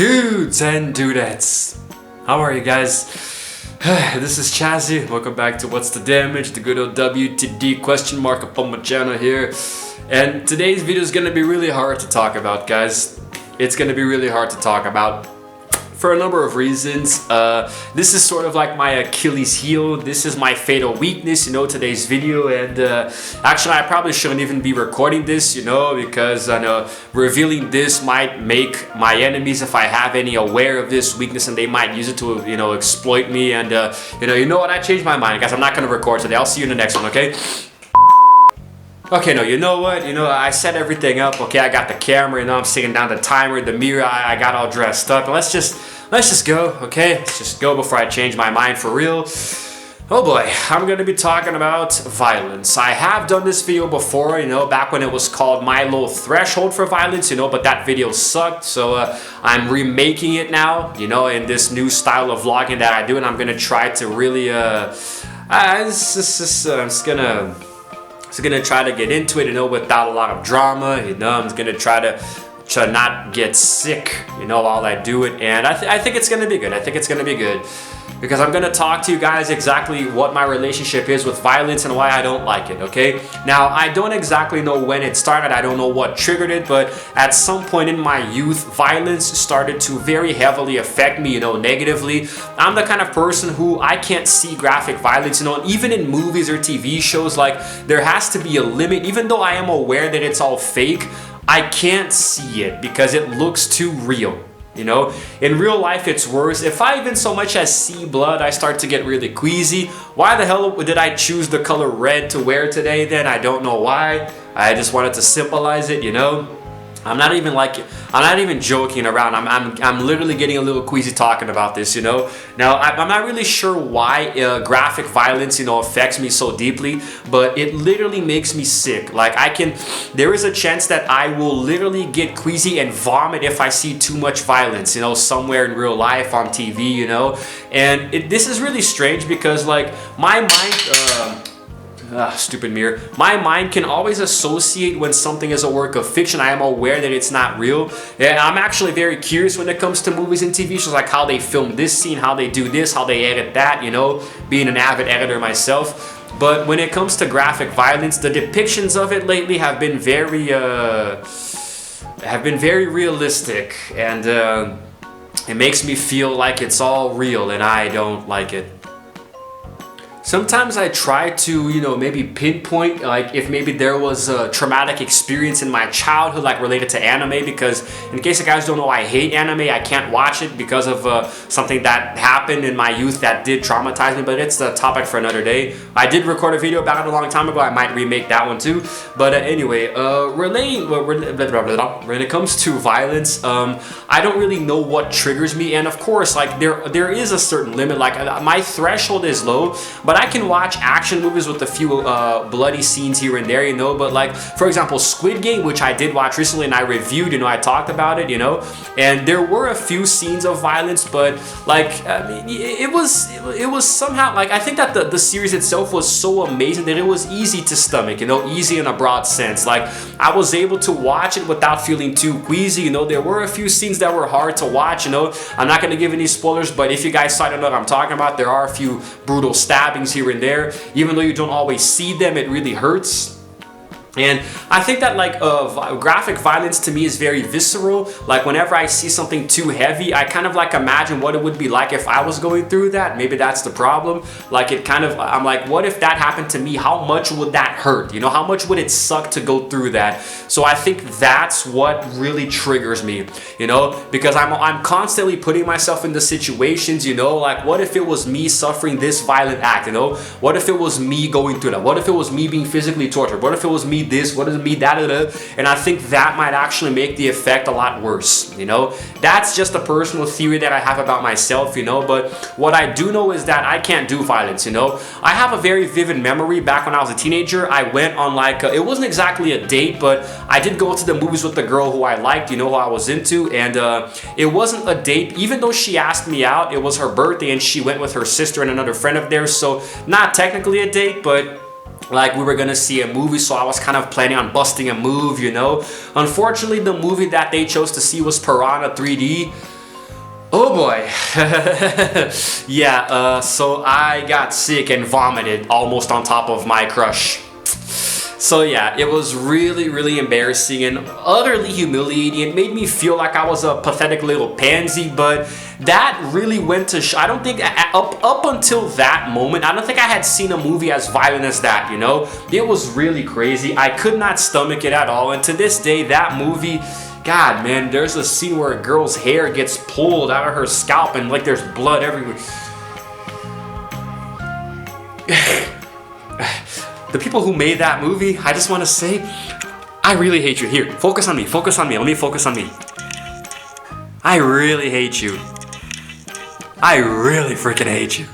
Dudes and dudettes, how are you guys? This is Chazzy. Welcome back to What's the Damage, the good old WTD question mark up on my channel here. And today's video is gonna be really hard to talk about, guys. It's gonna be really hard to talk about for a number of reasons. This is sort of like my Achilles heel. This is my fatal weakness, today's video. And actually, I probably shouldn't even be recording this, because I know revealing this might make my enemies, if I have any, aware of this weakness, and they might use it to, exploit me. And you know what? I changed my mind, guys. I'm not gonna record today. I'll see you in the next one, okay? Okay, no, you know what? I set everything up. Okay, I got the camera. I'm sitting down the timer, the mirror. I got all dressed up. And let's just go. Okay, let's just go before I change my mind for real. Oh boy, I'm gonna be talking about violence. I have done this video before, back when it was called My Low Threshold for Violence, but that video sucked. So I'm remaking it now, in this new style of vlogging that I do, and I'm gonna try to really, I'm just gonna try to get into it, without a lot of drama. I'm just gonna try to not get sick, while I do it. And I think it's gonna be good. I think it's gonna be good because I'm gonna talk to you guys exactly what my relationship is with violence and why I don't like it. Okay. Now, I don't exactly know when it started. I don't know what triggered it, but at some point in my youth, violence started to very heavily affect me, negatively. I'm the kind of person who I can't see graphic violence, even in movies or TV shows. Like, there has to be a limit. Even though I am aware that it's all fake, I can't see it because it looks too real. In real life, it's worse. If I even so much as see blood, I start to get really queasy. Why the hell did I choose the color red to wear today then? I don't know why. I just wanted to symbolize it, I'm not even joking around. I'm literally getting a little queasy talking about this, Now, I'm not really sure why graphic violence, affects me so deeply, but it literally makes me sick. Like, there is a chance that I will literally get queasy and vomit if I see too much violence, somewhere in real life, on TV, And this is really strange because, like, my mind, stupid mirror. My mind can always associate when something is a work of fiction. I am aware that it's not real. And I'm actually very curious when it comes to movies and TV shows, like how they film this scene, how they do this, how they edit that, being an avid editor myself. But when it comes to graphic violence, the depictions of it lately have been very realistic, and it makes me feel like it's all real, and I don't like it. Sometimes I try to, maybe pinpoint, like, if maybe there was a traumatic experience in my childhood, like, related to anime, because in case you guys don't know, I hate anime. I can't watch it because of something that happened in my youth that did traumatize me, but it's the topic for another day. I did record a video about it a long time ago. I might remake that one too. But anyway, when it comes to violence, I don't really know what triggers me. And of course, like, there is a certain limit. Like, my threshold is low, but I can watch action movies with a few bloody scenes here and there, but like, for example, Squid Game, which I did watch recently and I reviewed, I talked about it, and there were a few scenes of violence, but like, it was somehow, like, I think that the series itself was so amazing that it was easy to stomach, easy in a broad sense. Like, I was able to watch it without feeling too queasy, there were a few scenes that were hard to watch, I'm not going to give any spoilers, but if you guys saw, know what I'm talking about. There are a few brutal stabbings here and there. Even though you don't always see them, it really hurts. And I think that, like, graphic violence to me is very visceral. Like, whenever I see something too heavy, I kind of like imagine what it would be like if I was going through that. Maybe that's the problem. Like, I'm like, what if that happened to me? How much would that hurt? How much would it suck to go through that? So I think that's what really triggers me, because I'm constantly putting myself in the situations, like, what if it was me suffering this violent act, What if it was me going through that? What if it was me being physically tortured? What if it was me this, what does it mean, that, and I think that might actually make the effect a lot worse, That's just a personal theory that I have about myself, but what I do know is that I can't do violence, I have a very vivid memory back when I was a teenager. I went on, like, it wasn't exactly a date, but I did go to the movies with the girl who I liked, who I was into, and it wasn't a date. Even though she asked me out, it was her birthday, and she went with her sister and another friend of theirs, so not technically a date, but like, we were gonna see a movie, so I was kind of planning on busting a move, Unfortunately, the movie that they chose to see was Piranha 3D. Oh boy. Yeah, so I got sick and vomited almost on top of my crush. So yeah, it was really, really embarrassing and utterly humiliating. It made me feel like I was a pathetic little pansy, but that really went to I don't think, up until that moment, I don't think I had seen a movie as violent as that, you know? It was really crazy. I could not stomach it at all, and to this day, that movie, God, man, there's a scene where a girl's hair gets pulled out of her scalp and like there's blood everywhere. The people who made that movie, I just want to say, I really hate you. Here, focus on me, focus on me, let me focus on me. I really hate you. I really freaking hate you.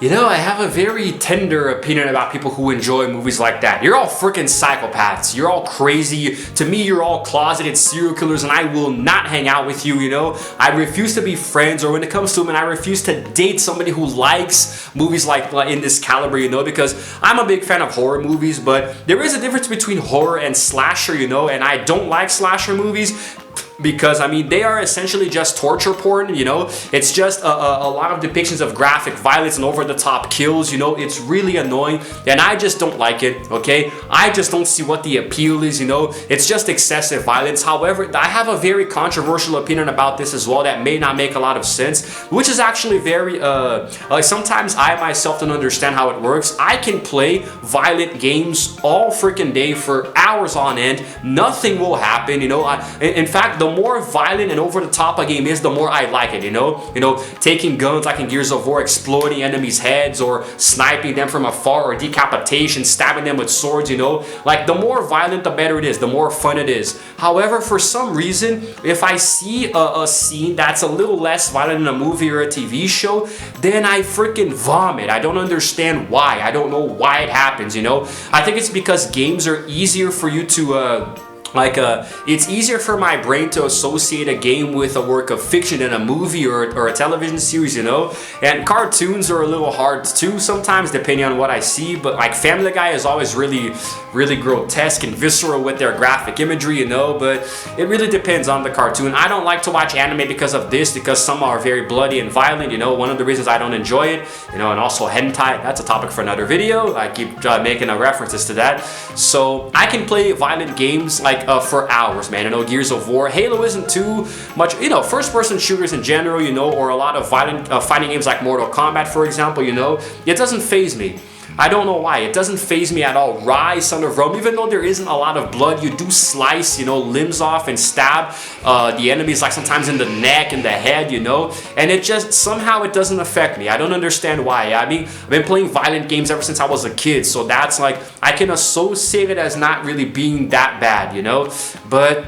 You know, I have a very tender opinion about people who enjoy movies like that. You're all freaking psychopaths. You're all crazy. To me, you're all closeted serial killers, and I will not hang out with you, you know? I refuse to be friends, or when it comes to women, I refuse to date somebody who likes movies like in this caliber, you know? Because I'm a big fan of horror movies, but there is a difference between horror and slasher, you know? And I don't like slasher movies because, I mean, they are essentially just torture porn, you know? It's just a lot of depictions of graphic violence and over-the-top kills, you know? It's really annoying, and I just don't like it, okay? I just don't see what the appeal is, you know? It's just excessive violence. However, I have a very controversial opinion about this as well that may not make a lot of sense, which is actually very, like, sometimes I myself don't understand how it works. I can play violent games all freaking day for hours on end. Nothing will happen, you know? In fact, the more violent and over the top a game is, the more I like it, you know? Taking guns like in Gears of War, exploding enemies' heads, or sniping them from afar, or decapitation, stabbing them with swords, you know? Like, the more violent, the better it is, the more fun it is. However, for some reason, if I see a scene that's a little less violent in a movie or a TV show, then I freaking vomit. I don't understand why. I don't know why it happens, you know? I think it's because games are easier for you to, it's easier for my brain to associate a game with a work of fiction than a movie or a television series, you know? And cartoons are a little hard too sometimes, depending on what I see, but like Family Guy is always really, really grotesque and visceral with their graphic imagery, you know? But it really depends on the cartoon. I don't like to watch anime because of this, because some are very bloody and violent, you know? One of the reasons I don't enjoy it, you know, and also hentai, that's a topic for another video. I keep making references to that. So I can play violent games like for hours, man. You know, Gears of War, Halo isn't too much, you know, first-person shooters in general, you know, or a lot of violent fighting games like Mortal Kombat, for example, you know, it doesn't faze me. I don't know why. It doesn't faze me at all. Rise, Son of Rome, even though there isn't a lot of blood, you do slice, you know, limbs off and stab the enemies, like sometimes in the neck and the head, you know, and it just, somehow it doesn't affect me. I don't understand why. I mean, I've been playing violent games ever since I was a kid, so that's like, I can associate it as not really being that bad, you know, but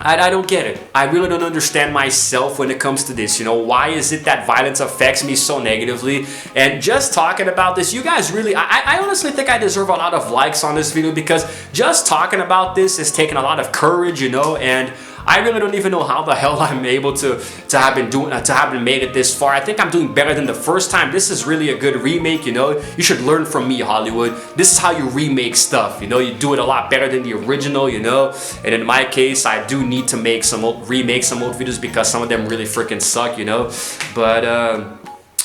I don't get it. I really don't understand myself when it comes to this, you know? Why is it that violence affects me so negatively? And just talking about this, you guys really, I honestly think I deserve a lot of likes on this video, because just talking about this is taking a lot of courage, you know? And I really don't even know how the hell I'm able to have been made it this far. I think I'm doing better than the first time. This is really a good remake, you know? You should learn from me, Hollywood. This is how you remake stuff, you know? You do it a lot better than the original, you know? And in my case, I do need to remake some old videos, because some of them really freaking suck, you know? But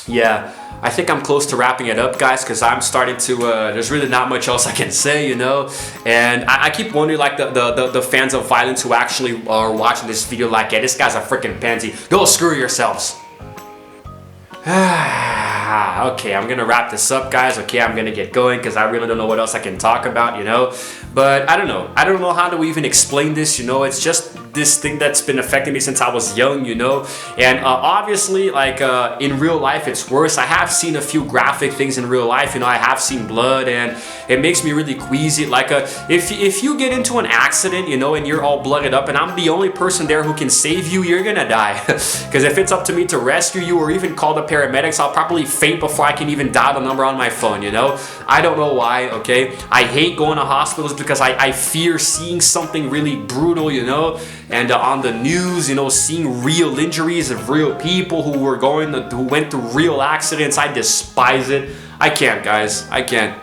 yeah, I think I'm close to wrapping it up, guys, because I'm starting to, there's really not much else I can say, you know? And I keep wondering, like, the fans of violence who actually are watching this video, like, yeah, this guy's a freaking pansy. Go screw yourselves. Okay, I'm gonna wrap this up, guys. Okay, I'm gonna get going, because I really don't know what else I can talk about, you know? But I don't know how to even explain this, you know? It's just this thing that's been affecting me since I was young, you know? And obviously, like, in real life, it's worse. I have seen a few graphic things in real life, you know? I have seen blood, and it makes me really queasy. Like, if you get into an accident, you know, and you're all blooded up, and I'm the only person there who can save you, you're gonna die. Because if it's up to me to rescue you or even call the paramedics, I'll probably faint before I can even dial the number on my phone, you know? I don't know why, okay? I hate going to hospitals because I fear seeing something really brutal, you know? And on the news, you know, seeing real injuries of real people who went through real accidents. I despise it. I can't, guys. I can't.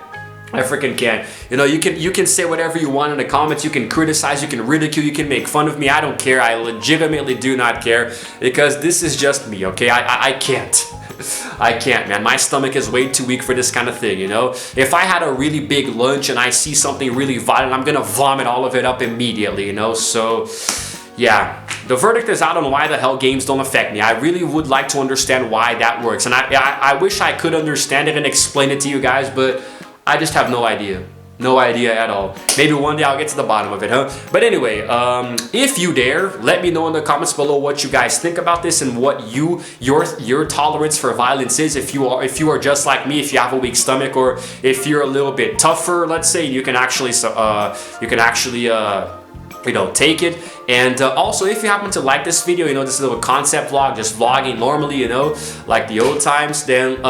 I freaking can't. You know, you can say whatever you want in the comments. You can criticize, you can ridicule, you can make fun of me. I don't care. I legitimately do not care, because this is just me, okay? I can't. I can't, man. My stomach is way too weak for this kind of thing, you know? If I had a really big lunch and I see something really violent, I'm gonna vomit all of it up immediately, you know? So, yeah. The verdict is out on why the hell games don't affect me. I really would like to understand why that works. And I wish I could understand it and explain it to you guys, but I just have no idea. No idea at all. Maybe one day I'll get to the bottom of it, huh? But anyway, if you dare, let me know in the comments below what you guys think about this and what your tolerance for violence is. If you are just like me, if you have a weak stomach, or if you're a little bit tougher, let's say, you can actually you know, take it. And also, if you happen to like this video, you know, this little concept vlog, just vlogging normally, you know, like the old times, then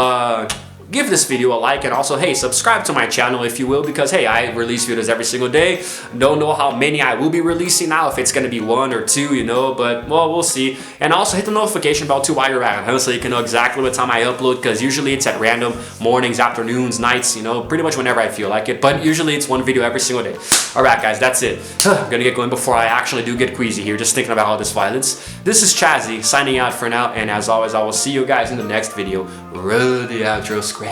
give this video a like, and also, hey, subscribe to my channel if you will, because hey, I release videos every single day. Don't know how many I will be releasing now, if it's gonna be 1 or 2, you know, but well, we'll see. And also hit the notification bell too while you're at it, huh? So you can know exactly what time I upload, because usually it's at random mornings, afternoons, nights, you know, pretty much whenever I feel like it, but usually it's one video every single day. Alright guys, that's it. I'm gonna get going before I actually do get queasy here, just thinking about all this violence. This is Chazzy, signing out for now, and as always, I will see you guys in the next video. Roll the outro screen.